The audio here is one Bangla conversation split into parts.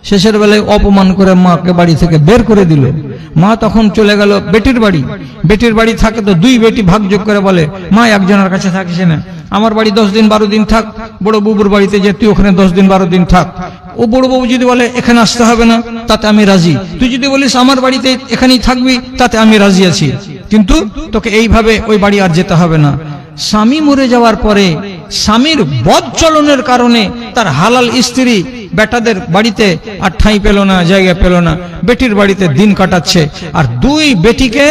শেষের বেলায় অপমান করে মাকে বাড়ি থেকে বের করে দিল। মা তখন চলে গেল বেটির বাড়ি। বেটির বাড়ি থাকে তো দুই বেটি ভাগযোগ করে বলে, মা একজনের কাছে থাকিস না, আমার বাড়ি 10 দিন 12 দিন থাক, বড় বউর বাড়িতে যে তুই ওখানে 10 দিন 12 দিন থাক। ও বড় বউ যদি বলে এখানে আসতে হবে না, তাতে আমি রাজি। তুই যদি বলিস আমার বাড়িতে এখানেই থাকবি, তাতে আমি রাজি আছি, কিন্তু তোকে এইভাবে ওই বাড়ি আর যেতে হবে না। স্বামী মরে যাওয়ার পরে স্বামীর বদ চলনের কারণে তার হালাল স্ত্রী বেটাদের বাড়িতে আর ঠাঁই পেল না, জায়গা পেল না, বেটির বাড়িতে দিন কাটাচ্ছে। আর দুই বেটিকে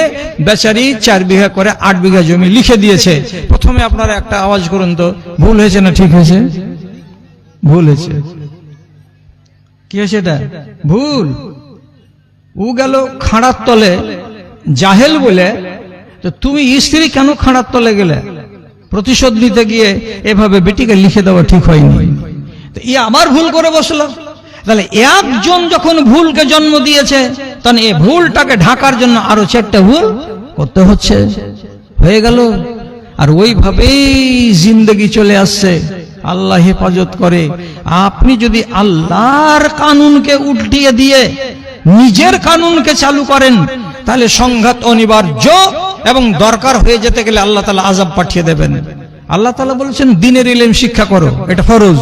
বেচারি 4 বিঘা করে 8 বিঘা জমি লিখে দিয়েছে। প্রথমে আপনারা একটা আওয়াজ করুন তো, ভুল হয়েছে না ঠিক হয়েছে? ভুল হয়েছে। কি হয়েছে এটা? ভুল। ও গেল খাঁড়ার তলে, জাহেল বলে। তো তুমি স্ত্রী কেন খাঁড়ার তলে গেলে? প্রতিশোধ নিতে গিয়ে এভাবে বেটিকে লিখে দেওয়া ঠিক হয়নি। আবার ভুল করে বসলো। তাহলে একজন যখন ভুলকে জন্ম দিয়েছে, তখন এই ভুলটাকে ঢাকার জন্য আরো 4টা ভুল করতে হচ্ছে। হয়ে গেল। আর ওইভাবেই জিন্দগি চলে আসছে। আল্লাহ হেফাজত করে। আপনি যদি আল্লাহর কানুনকে উল্টিয়ে দিয়ে নিজের কানুনকে চালু করেন, তাহলে সংঘাত অনিবার্য এবং দরকার হয়ে যেতে গেলে আল্লাহ তাআলা আযাব পাঠিয়ে দেবেন। আল্লাহ তাআলা বলেছেন দ্বীনের ইলম শিক্ষা করো, এটা ফরজ।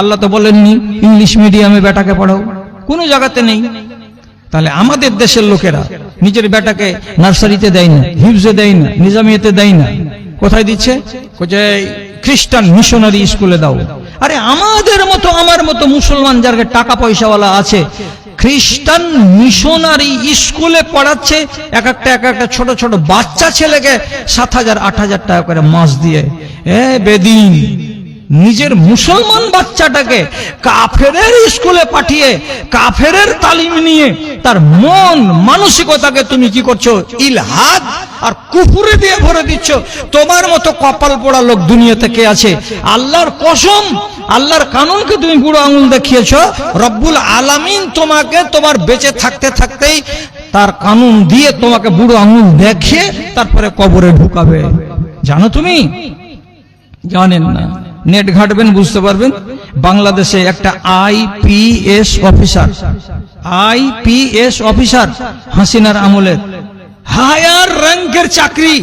আল্লাহ তো বলেননি ইংলিশ মিডিয়ামে বেটাকে পড়াও, কোনো জায়গাতে নেই। তাহলে আমাদের দেশের লোকেরা নিজের বেটাকে নার্সারিতে দেয় না, হিফজে দেয় না, নিজামিয়াতে দেয় না। কোথায় দিচ্ছে? যে খ্রিস্টান মিশনারি স্কুলে দাও। আরে আমাদের মতো, আমার মতো মুসলমান যারা টাকা পয়সাওয়ালা আছে, খ্রিস্টান মিশনারি স্কুলে পড়াচ্ছে এক একটা ছোট ছোট বাচ্চা ছেলেকে 7,000-8,000 টাকা করে মাস দিয়ে। বেদিন নিজের মুসলমান বাচ্চাটাকে কাফেরের স্কুলে পাঠিয়ে কাফেরের তালিম নিয়ে তার মন মানসিকতাকে তুমি কি করছো? ইলহাদ আর কুফরে দিয়ে ভরে দিচ্ছ। তোমার মতো কপাল পোড়া লোক দুনিয়াতে কে আছে? আল্লাহর কসম, আল্লাহর কানুনকে তুমি বুড়ো আঙুল দেখিয়েছো। রব্বুল আলামিন তোমাকে তোমার বেঁচে থাকতে থাকতেই তার কানুন দিয়ে তোমাকে বুড়ো আঙুল দেখিয়ে তারপরে কবরে ঢুকাবে। জানো তুমি? জানেন না। নেট ঘাটবেন, বুঝতে পারবেন। বাংলাদেশে একটা আইপিএস অফিসার হাসিনার আমলের হায়ার র্যাঙ্কের চাকরি,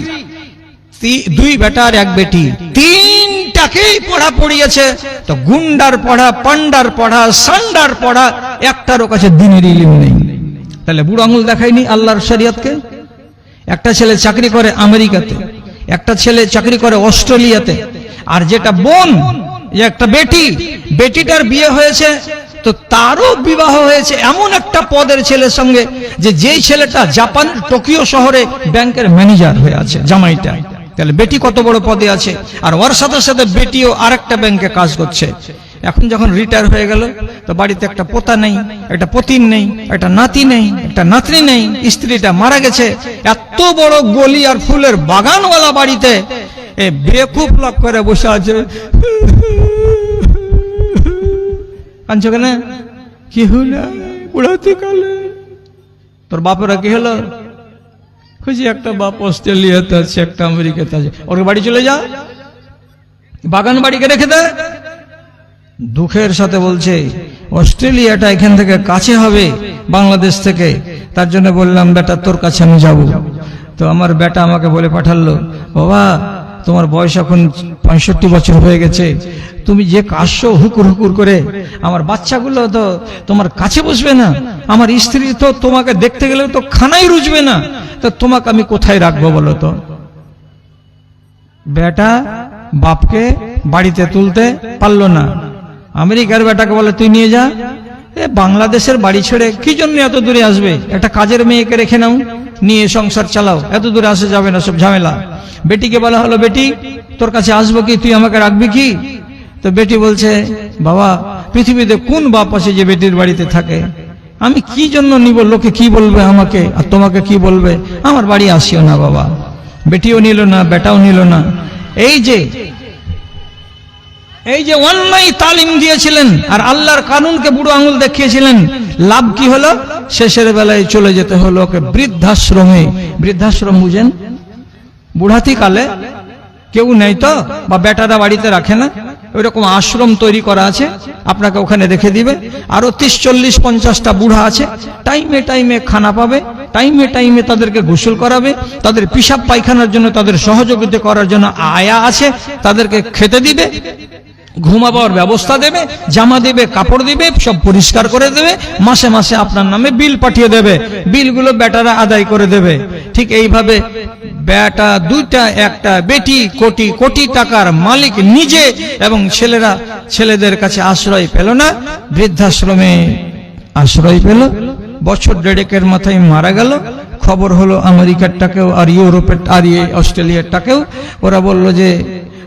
2 বেটা আর 1 বেটি, 3টাকেই পড়া পড়িয়েছে। তো গুন্ডার পড়া, পান্ডার পড়া, সান্ডার পড়া, একটারও কাছে দ্বীনের ইলম নেই। তাহলে বুড়ো আঙুল দেখায়নি আল্লাহর শরীয়তকে। একটা ছেলে চাকরি করে আমেরিকাতে, একটা ছেলে চাকরি করে অস্ট্রেলিয়াতে, আর যেটা বোন, একটা বেটিটার বিয়ে হয়েছে, তো তারও বিবাহ হয়েছে এমন একটা পদের ছেলের সঙ্গে যেই ছেলেটা জাপানের টোকিও শহরে ব্যাংকের ম্যানেজার হয়ে আছে, জামাইটা। তাহলে বেটি কত বড় পদে আছে, আর ওর সাথে সাথে বেটিও আরেকটা ব্যাংকে কাজ করছে। এখন যখন রিটায়ার হয়ে গেল, তো বাড়িতে একটা পোতা নেই, একটা পতিন নেই, একটা নাতি নেই, একটা নাতনি নেই, স্ত্রীটা মারা গেছে। এত বড় গলি আর ফুলের বাগানওয়ালা বাড়িতে বেকুব লাগ করে বসে আছে। কাঁদছো কেন? কি হলো বুড়াতে কালে? তোর বাপেরা কি হলো? খুঁজি একটা বাপ অস্ট্রেলিয়াতে আছে, একটা আমেরিকাতে আছে, ওর বাড়ি চলে যা, বাগান বাড়িকে রেখে দে। দুঃখের সাথে বলছে অস্ট্রেলিয়াটা এখান থেকে কাছে হবে বাংলাদেশ থেকে, তার জন্য বললাম বেটা তোর কাছে আমি যাব। তো আমার বেটা আমাকে বলে পাঠালো, বাবা তোমার বয়স এখন 65 বছর হয়ে গেছে, তুমি যে কাশছো হুকুর হুকুর করে, আমার বাচ্চাগুলো তো তোমার কাছে বসবে না, আমার স্ত্রী তো তোমাকে দেখতে গেলে তো খানাই রুজবে না, তো তোমাকে আমি কোথায় রাখবো বলো তো? বেটা বাপকে বাড়িতে তুলতে পারলো না। আমেরিকার বেটাকে বলে তুই নিয়ে যা। বাংলাদেশের বাড়ি ছেড়ে কি জন্য এত দূরে আসবে? একটা কাজের মেয়েকে রেখে নাও, নিয়ে সংসার চালাও, এত দূরে আসা যাবে না, সব ঝামেলা। বেটিকে বলা হলো, বেটি তোর কাছে আসবো কি, তুই আমাকে রাখবি কি? তো বেটি বলছে, বাবা পৃথিবীতে কোন বাপ আছে যে বেটির বাড়িতে থাকে? আমি কি জন্য নিব? লোকে কি বলবে আমাকে, আর তোমাকে কি বলবে? আমার বাড়ি আসিও না বাবা। বেটিও নিল না, বেটাও নিল না। এই যে অন্যায় তালিম দিয়েছিলেন আর আল্লাহর কানুনকে বুড়ো আঙুল দেখিয়েছিলেন, লাভ কি হলো? শেষের বেলায় চলে যেতে হলো ওকে বৃদ্ধাশ্রমে। বৃদ্ধাশ্রম বুঝেন? বুড়াতি কালে কেউ নেই তো, বা বেটারা বাড়িতে রাখে না, ওইরকম আশ্রম তৈরি করা আছে, আপনাকে ওখানে রেখে দিবে। আরো 30-40-50টা বুড়া আছে, টাইমে টাইমে খানা পাবে, টাইমে টাইমে তাদেরকে গোসল করাবে, তাদের পিসাব পায়খানার জন্য তাদের সহযোগিতা করার জন্য আয়া আছে, তাদেরকে খেতে দিবে, ঘুমাবার ব্যবস্থা দেবে, জামা দেবে, কাপড় দেবে, সব পরিষ্কার করে দেবে, মাসে মাসে আপনার নামে বিল পাঠিয়ে দেবে, বিলগুলো বেটারা আদায় করে দেবে। ঠিক এইভাবে বেটা দুইটা, একটা বেটি কোটি কোটি টাকার মালিক নিজে, এবং ছেলেরা ছেলেদের কাছে আশ্রয় পেল না, বৃদ্ধাশ্রমে আশ্রয় পেল। বছর দেড়েকের মাথায় মারা গেল। খবর হলো আমেরিকারটাকেও, আর ইউরোপের, আর অস্ট্রেলিয়ারটাকেও। ওরা বলল যে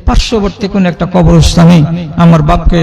পার্শ্ববর্তী কোন একটা কবরস্থানে আমার বাপকে